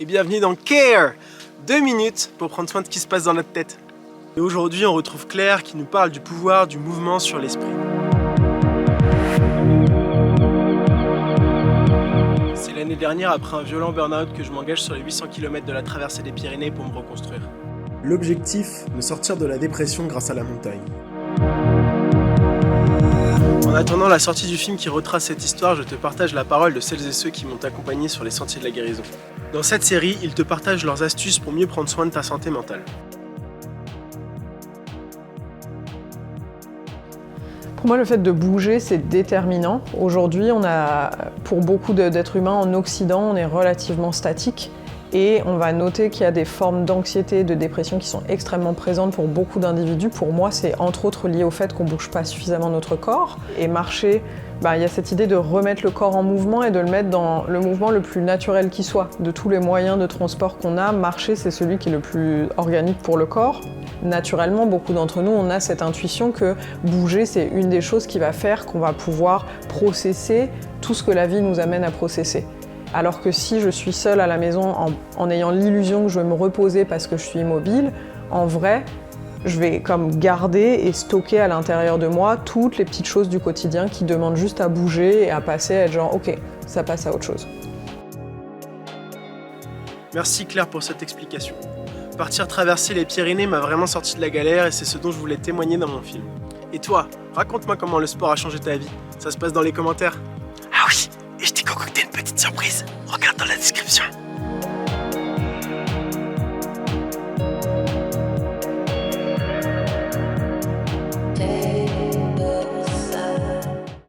et bienvenue dans Care, 2 minutes pour prendre soin de ce qui se passe dans notre tête. Et aujourd'hui, on retrouve Claire qui nous parle du pouvoir du mouvement sur l'esprit. C'est l'année dernière, après un violent burn-out, que je m'engage sur les 800 km de la traversée des Pyrénées pour me reconstruire. L'objectif, me sortir de la dépression grâce à la montagne. En attendant la sortie du film qui retrace cette histoire, je te partage la parole de celles et ceux qui m'ont accompagné sur les sentiers de la guérison. Dans cette série, ils te partagent leurs astuces pour mieux prendre soin de ta santé mentale. Pour moi, le fait de bouger, c'est déterminant. Aujourd'hui, pour beaucoup d'êtres humains en Occident, on est relativement statique. Et on va noter qu'il y a des formes d'anxiété, de dépression qui sont extrêmement présentes pour beaucoup d'individus. Pour moi, c'est entre autres lié au fait qu'on ne bouge pas suffisamment notre corps. Et marcher, il y a cette idée de remettre le corps en mouvement et de le mettre dans le mouvement le plus naturel qui soit. De tous les moyens de transport qu'on a, marcher, c'est celui qui est le plus organique pour le corps. Naturellement, beaucoup d'entre nous, on a cette intuition que bouger, c'est une des choses qui va faire qu'on va pouvoir processer tout ce que la vie nous amène à processer. Alors que si je suis seule à la maison en ayant l'illusion que je vais me reposer parce que je suis immobile, en vrai, je vais comme garder et stocker à l'intérieur de moi toutes les petites choses du quotidien qui demandent juste à bouger et à passer à être genre ok, ça passe à autre chose. Merci Claire pour cette explication. Partir traverser les Pyrénées m'a vraiment sorti de la galère et c'est ce dont je voulais témoigner dans mon film. Et toi, raconte-moi comment le sport a changé ta vie. Ça se passe dans les commentaires. Ah oui, et je t'ai concocté une petite surprise. Regarde dans la description.